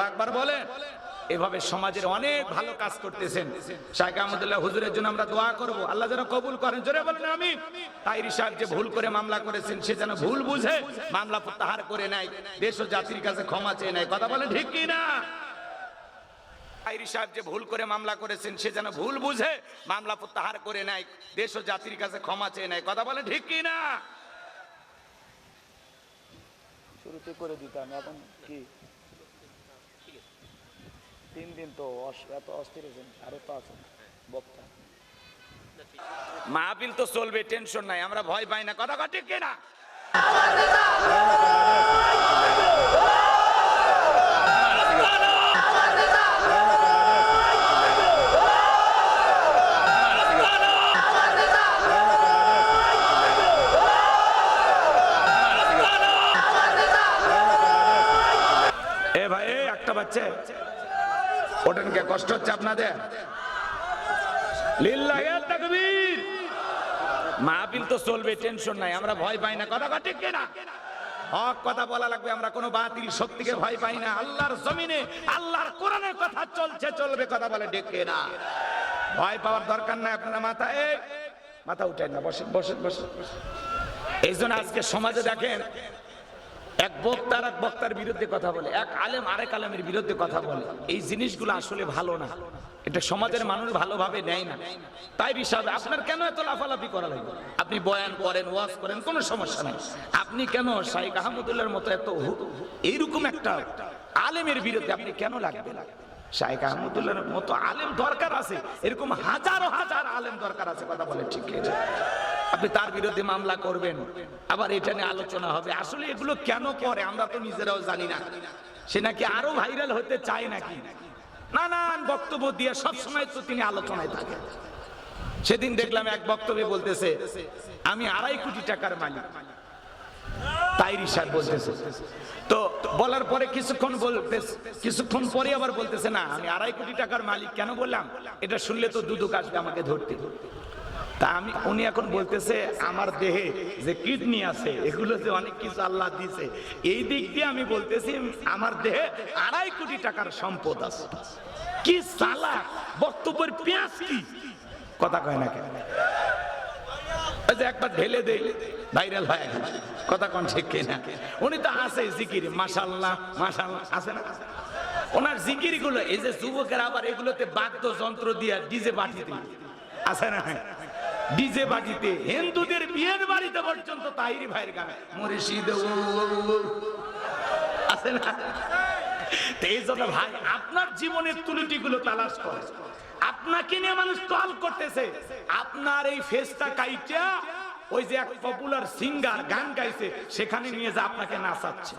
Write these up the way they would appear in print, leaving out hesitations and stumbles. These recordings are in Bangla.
একবার বলেন। এভাবে সমাজের অনেক ভালো কাজ করতেছেন। শাইখ আহমদুল্লাহ হুজুরের জন্য আমরা দোয়া করব, আল্লাহ যেন কবুল করেন। জোরে বলেন আমিন। তাইরি সাহেব যে ভুল করে মামলা করেছেন, সে যেন ভুল বুঝে মামলা প্রত্যাহার করে নেয়, দেশ ও জাতির কাছে ক্ষমা চেয়ে নেয়। কথা বলেন ঠিক কি না? তাইরি সাহেব যে ভুল করে মামলা করেছেন, সে যেন ভুল বুঝে মামলা প্রত্যাহার করে নেয়, দেশ ও জাতির কাছে ক্ষমা চেয়ে নেয়। কথা বলেন ঠিক কি না? শুরুতে করে দিতাম, এখন কি 3 দিন তো এত অস্থির হয়েছেন, আরো তো আছে বক্তা। মাহফিল তো চলবে, টেনশন নাই, আমরা ভয় পাই না। কথা ঠিক কি না? এ ভাই, একটা বাচ্চা ওঠেন, কে কষ্ট হচ্ছে আপনাদের? লিল্লাহি তাকবীর। মাহফিল তো চলবে, টেনশন নাই, আমরা ভয় পাই না। কথা ঠিক কি না? হক কথা বলা লাগবে, আমরা কোনো বাতিল শক্তিকে ভয় পাই না। আল্লাহর জমিনে আল্লাহর কোরআনের কথা চলছে, চলবে। কথা বলে ঠিক কি না? ভয় পাওয়ার দরকার নাই। আপনারা মাথা উঠাই না, বসেন বসেন বসেন। এই জন্য আজকে সমাজে দেখেন, এক বক্তা আর এক বক্তার বিরুদ্ধে কথা বলে, এক আলেম আরেক আলেমের বিরুদ্ধে কথা বলে। এই জিনিসগুলো আসলে ভালো না, এটা সমাজের মানুষ ভালোভাবে নেয় না। তাই বিষয় আপনার কেন এত লাফালাফি করা লাগবে? আপনি বয়ান করেন, ওয়াজ করেন, কোনো সমস্যা নাই। আপনি কেন শাইখ আহমদুল্লাহর মতো এত এইরকম একটা আলেমের বিরুদ্ধে আপনি কেন লাগবেন? শাইখ আহমদুল্লাহর মতো আলেম দরকার আছে, এরকম হাজারো হাজার আলেম দরকার আছে। কথা বলে ঠিক আছে? আপনি তার বিরুদ্ধে মামলা করবেন, আবার এটা নিয়ে আলোচনা হবে। আসলে এগুলো কেন করে আমরা তো নিজেরাও জানি না। সে নাকি আরো ভাইরাল হতে চায় নাকি, নানান বক্তব্য দিয়ে সবসময় তো তিনি আলোচনায় থাকেন। সেদিন দেখলাম এক বক্তব্যে বলতেছে, আমি 2.5 কোটি টাকার মালিক। তাইরি সাহেব বলতেছে, তো বলার পরে কিছুক্ষণ পরে আবার বলতেছে, না আমি 2.5 কোটি টাকার মালিক কেন বললাম, এটা শুনলে তো দুদক আসবে আমাকে ধরতে। তা উনি এখন বলতেছে, আমার দেহে যে কিডনি আছে, এগুলো যে অনেক কিছু আল্লাহ দিয়েছে, এই দিক দিয়ে আমি বলতেছি আমার দেহে 2.5 কোটি টাকার সম্পদ আছে। কি চালাক বক্তব্যের পেঁয়াজ! কি কথা কয় না কেন? একবার ঢেলে দেই, ভাইরাল হয়ে গেল। কথা কোন ঠিক কিনা? উনি তো আছে জিকির, মাশাআল্লাহ মাশাআল্লাহ, আছে না? ওনার জিকির গুলো, এই যে যুবকের আবার এগুলোতে বাদ্যযন্ত্র দিয়ে ডিজে বাটিতে আছে না? ডিজে বাজিতে হিন্দুদের বিয়ের বাড়িতে পর্যন্ত তাহিরি ভাইয়ের গান, মুর্শিদ আছে না? এই জন্য ভাই, আপনার জীবনের ত্রুটিগুলো তালাশ করে। আপনাকে নিয়ে মানুষ টল করতেছে, আপনার এই ফেসটা কাইটা ওই যে এক পপুলার সিঙ্গার গান গাইছে, সেখানে নিয়ে যা আপনাকে নাচাচ্ছে।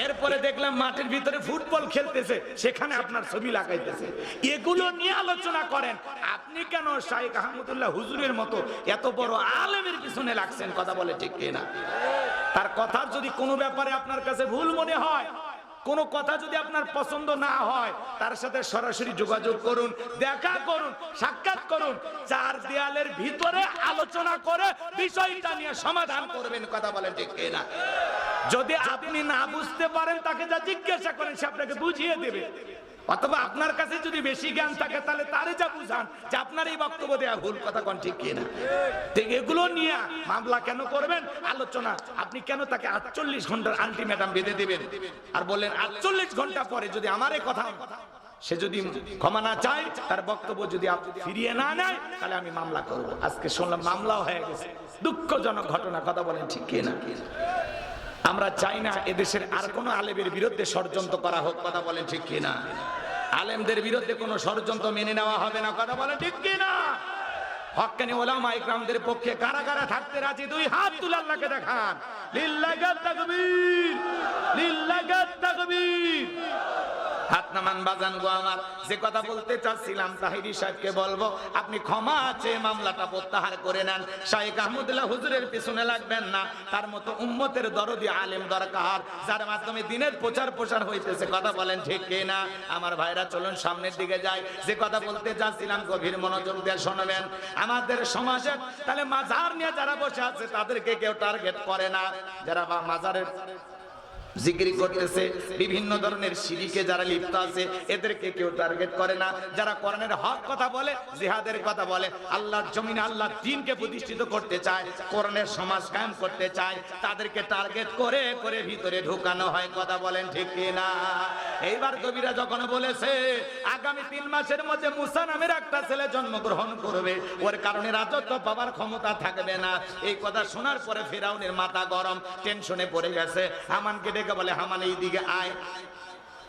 এরপরে দেখলাম মাঠের ভিতরে ফুটবল খেলতেছে, সেখানে আপনার ছবি লাগাইতেছে। এগুলো নিয়ে আলোচনা করেন। আপনি কেন শাইখ আহমদুল্লাহ হুজুরের মতো এত বড় আলেমের পিছনে লাগছেন? কথা বলে ঠিক কিনা? তার কথার যদি কোনো ব্যাপারে আপনার কাছে ভুল মনে হয়, কোনো কথা যদি আপনার পছন্দ না হয়, তার সাথে সরাসরি যোগাযোগ করুন, দেখা করুন, সাক্ষাৎ করুন, 4 দেয়ালের ভিতরে আলোচনা করে বিষয়টা নিয়ে সমাধান করবেন। কথা বলেন ঠিক কিনা? যদি আপনি না বুঝতে পারেন, তাকে যা জিজ্ঞাসা করেন সে আপনাকে বুঝিয়ে দেবে। অথবা আপনার কাছে যদি বেশি জ্ঞান থাকে, তাহলে তারে যা বুঝান যে আপনার এই বক্তব্য দেয়া ভুল। কথা কোন ঠিক কিনা? ঠিক এগুলো নিয়ে মামলা কেন করবেন? আলোচনা। আপনি কেন তাকে 48 ঘন্টার আলটিমেটাম বেঁধে দিবেন আর বললেন 48 ঘন্টা পরে যদি আমার এই কথা সে যদি ক্ষমা না চায়, তার বক্তব্য যদি ফিরিয়ে না নেয়, তাহলে আমি মামলা করব। আজকে শুনলাম মামলাও হয়ে গেছে। দুঃখজনক ঘটনা। কথা বলেন ঠিক কিনা? আমরা চাই না এদেশের আর কোন আলেমের বিরুদ্ধে ষড়যন্ত্র করা হোক। কথা বলেন ঠিক কিনা? আলেমদের বিরুদ্ধে কোনো ষড়যন্ত্র মেনে নেওয়া হবে না। কথা বলেন ঠিক কিনা? হক্কানি ওলামা ইকরামদের পক্ষে কারা কারা থাকতে রাজি? 2 হাত তুলে আল্লাহকে দেখান। লিল্লাহি তাকবীর, লিল্লাহি তাকবীর। হাত নামান বাজান গো আমার। যে কথা বলতে চাচ্ছিলাম, তাহিরি সাহেবকে বলবো, আপনি ক্ষমা চেয়ে মামলাটা প্রত্যাহার করে নেন। শাইখ আহমদুল্লাহ হুজুরের পিছনে লাগবেন না। তার মতো উম্মতের দরদি আলেম দরকার, যার মাধ্যমে দিনের প্রচার হইতেছে। কথা বলেন ঠিক কিনা? আমার ভাইরা চলুন সামনের দিকে যাই। যে কথা বলতে চাচ্ছিলাম, গভীর মনোযোগ দিয়ে শুনবেন। আমাদের সমাজে তাহলে মাজার নিয়ে যারা বসে আছে, তাদেরকে কেউ টার্গেট করে না। যারা মাজারের জিকির করতেছে, বিভিন্ন ধরনের শিরকে যারা লিপ্ত আছে এদেরকে কেউ টার্গেট করে না। যারা কোরআনের হক কথা বলে, জিহাদের কথা বলে, আল্লাহর জমিনে আল্লাহর দ্বীনকে প্রতিষ্ঠিত করতে চায়, কোরআনের সমাজ কায়েম করতে চায়, তাদেরকে টার্গেট করে করে ভিতরে ঢুকানো হয়। কথা বলেন ঠিক কি না? এইবার কবিরা যখন বলেছে আগামী 3 মাসের মধ্যে মুসা নামের একটা ছেলে জন্মগ্রহণ করবে, ওর কারণে রাজত্ব পাওয়ার ক্ষমতা থাকবে না, এই কথা শোনার পরে ফিরআউনের মাথা গরম, টেনশনে পড়ে গেছে। হামানকে ডেকে বলে, হামান এইদিকে আয়।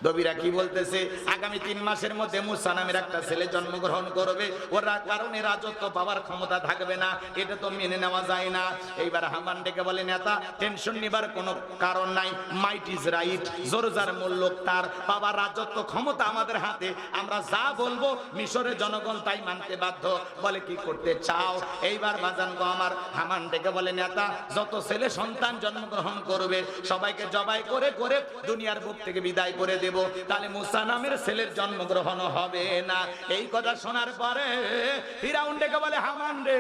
কবিরা কি বলতেছে? আগামী 3 মাসের মধ্যে মুসা নামের একটা ছেলে জন্মগ্রহণ করবে, ওর কারণে রাজত্ব পাওয়ার ক্ষমতা থাকবে না, এটা তো মেনে নেওয়া যায় না। এইবার হামান ডেকে বলে, নেতা টেনশন নিবার কোনো কারণ নাই, মাইট ইজ রাইট, জোর যার মূল্য তার, পাওয়ার রাজত্ব ক্ষমতা আমাদের হাতে, আমরা যা বলবো মিশরের জনগণ তাই মানতে বাধ্য। বলে কি করতে চাও? এইবার বাজান গো আমার, হামান ডেকে বলে, নেতা যত ছেলে সন্তান জন্মগ্রহণ করবে সবাইকে জবাই করে করে দুনিয়ার বুক থেকে বিদায় করে দেব, তাহলে মুসা নামের ছেলের জন্মগ্রহণ হবে না। এই কথা শোনার পরে ফিরআউন ডেকে বলে, হামান রে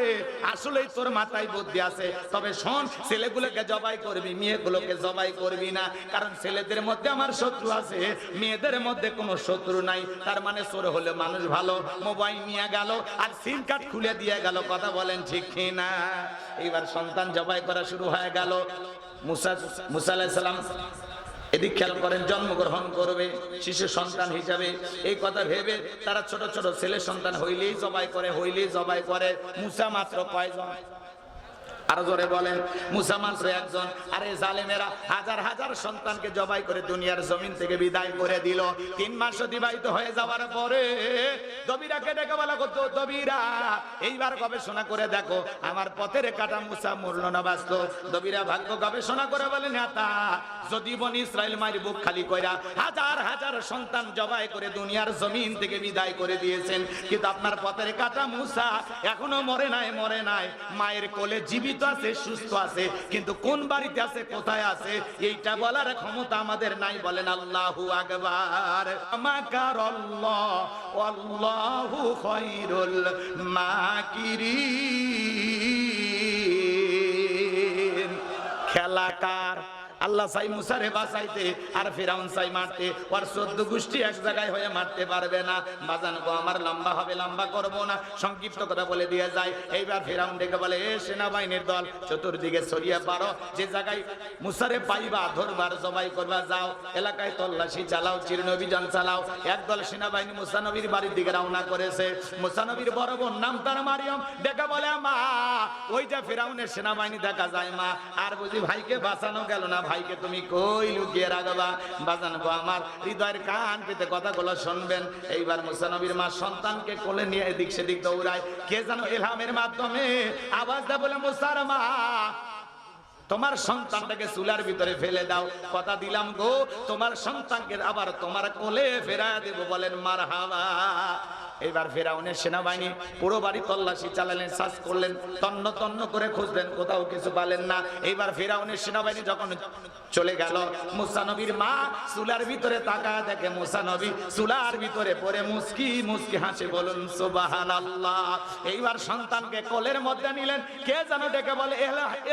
আসলেই তোর মাথায় বুদ্ধি আছে, তবে শোন, ছেলেগুলোকে জবাই করবি, মেয়েগুলোকে জবাই করবি না, কারণ ছেলেদের মধ্যে আমার শত্রু আছে, মেয়েদের মধ্যে কোনো শত্রু নাই। তার মানে চোর হলে মানুষ ভালো, মোবাইল নিয়ে গেল আর সিম কার্ড খুলে দিয়ে গেল। কথা বলেন ঠিক কি না? এইবার সন্তান জবাই করা শুরু হয়ে গেল। মুসা আলাইহিস সালাম এদিক খেয়াল করেন, জন্মগ্রহণ করবে শিশু সন্তান হিসাবে, এই কথা ভেবে তারা ছোট ছোট ছেলে সন্তান হইলেই জবাই করে, হইলেই জবাই করে। মুসা মাত্র কয়জন? আরো জোরে বলেন, মুসা মাত্র একজন। আরে জালেমেরা হাজার হাজার সন্তানকে জবাই করে দুনিয়ার জমিন থেকে বিদায় করে দিল। 3 মাস অতিবাহিত হয়ে যাওয়ার পরে দবিরাকে ডেকে বলা করতো, দবিরা এইবার গবেষণা করে দেখো আমার পথের কাটা মুসা মরল না বাঁচলো। দবিরা ভাগ্য গবেষণা করে বলে, নেতা যদি বনি ইসরাইল মায়ের বুক খালি কইরা হাজার হাজার সন্তান জবাই করে দুনিয়ার জমিন থেকে বিদায় করে দিয়েছেন, কিন্তু আপনার পথের কাটা মুসা এখনো মরে নাই, মরে নাই, মায়ের কোলে জীবিত আছে, সুস্থ আছে, কিন্তু কোন বাড়িতে আছে, কোথায় আছে, এইটা বলার ক্ষমতা আমাদের নাই। বলেন আল্লাহু আকবার। মাকারাল্লাহ ওয়াল্লাহু খায়রুল মাকিরিন। খেলাকার আল্লাহ চাই মুসারে বাঁচাইতে, আর ফিরাউন চাই মারতে, আর 14 গোষ্ঠী এক জায়গায় হয়ে মারতে পারবে না। বাজান গো আমার, লম্বা হবে, লম্বা করব না, সংক্ষিপ্ত কথা বলে দিয়ে যায়। এইবার ফিরাউন ডেকে বলে, এ সেনাবাহিনীর দল চতুর্দিকে ছড়িয়ে পারো, যে জায়গায় মুসারে পাইবা ধরবার জবাই করবা যাও, এলাকায় তল্লাশি চালাও, চিরণ অভিযান চালাও। একদল সেনাবাহিনী মুসা নবীর বাড়ির দিকে রওনা করেছে। মুসা নবীর বড় বোন নাম তার মারিয়ম, ডেকে বলে, মা ওই যে ফিরাউনের সেনাবাহিনী দেখা যায় মা, আর বুঝি ভাইকে বাঁচানো গেল না, ভাইকে তুমি কই লুকিয়ে রাখবা? বাজান গো আমার, হৃদয়ের কান পেতে কথাগুলো শুনবেন। এইবার মুসা নবীর মা সন্তানকে কোলে নিয়ে এদিক সেদিক দৌড়ায়, কে যেন ইলহামের মাধ্যমে আওয়াজ দেয়, বলে, মুসার মা তোমার সন্তানটাকে চুলার ভিতরে ফেলে দাও, কথা দিলাম গো তোমার সন্তানকে আবার তোমার কোলে ফেরায় দেব। বলেন মারহাবা। এবার ফিরআউনের সেনাবাহিনী পুরো বাড়ি তল্লাশি চালালেন, সার্চ করলেন, তন্ন তন্ন করে খুঁজলেন, কোথাও কিছু পেলেন না। এইবার ফিরআউনের সেনাবাহিনী যখন চলে গেল, মুসা নবীর মা চুলার ভিতরে তাকায় দেখে মুসা নবী চুলার ভিতরে পড়ে মুস্কি মুস্কি হাসে। বলুন সুবহানাল্লাহ। এইবার সন্তানকে কোলের মধ্যে নিলেন, কে যেন ডেকে বলে,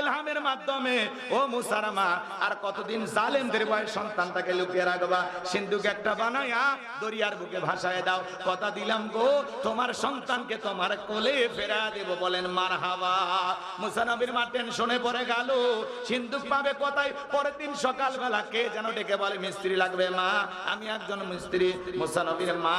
ইলহামের মাধ্যমে, ও মুসার মা আর কতদিন জালেমদের ভয়ে সন্তানটাকে লুকিয়ে রাখবা? সিন্ধুক একটা বানায়া দরিয়ার বুকে ভাসায় দাও, কথা দিলাম গো তোমার সন্তানকে তোমার কোলে ফেরা দেব। বলেন মারহাবা। মুসা নবীর মা টেনশনে পড়ে গেল, সিন্ধুক পাবে কোথায়? পরের দিন সকালবেলা কে যেন ডেকে বলে, মিস্ত্রি লাগবে মা, আমি একজন মিস্ত্রি। মুসা নবীর মা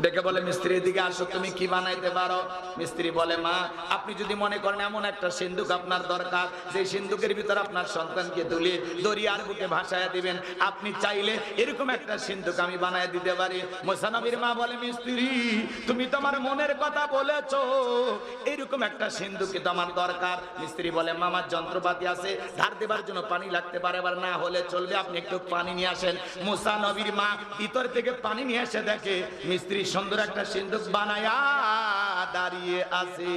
ডেকে বলে, মিস্ত্রি দিকে আসো, তুমি কি বানাইতে পারো? মিস্ত্রি বলে, মা আপনি যদি মনে করেন এমন একটা সিন্ধুক আপনার দরকার, যে সিন্ধুকের ভিতর আপনার সন্তানকে তুলে দরিয়ার বুকে ভাসায় দিবেন, আপনি চাইলে এরকম একটা সিন্ধুক আমি বানায় দিতে পারি। মুসা নবীর মা বলে, মিস্ত্রি তুমি তোমার মনের কথা বলেছো, এরকম একটা সিন্ধুক তো আমার দরকার। মিস্ত্রি বলে, মামার যন্ত্রপাতি আছে, ধার দেবার জন্য পানি লাগতে পারে, আবার না হলে চলবে, আপনি একটু পানি নিয়ে আসেন। মুসা নবীর মা ভিতর থেকে পানি নিয়ে এসে দেখে মিস্ত্রি সুন্দর একটা সিন্ধুক বানায়া দাঁড়িয়ে আছে।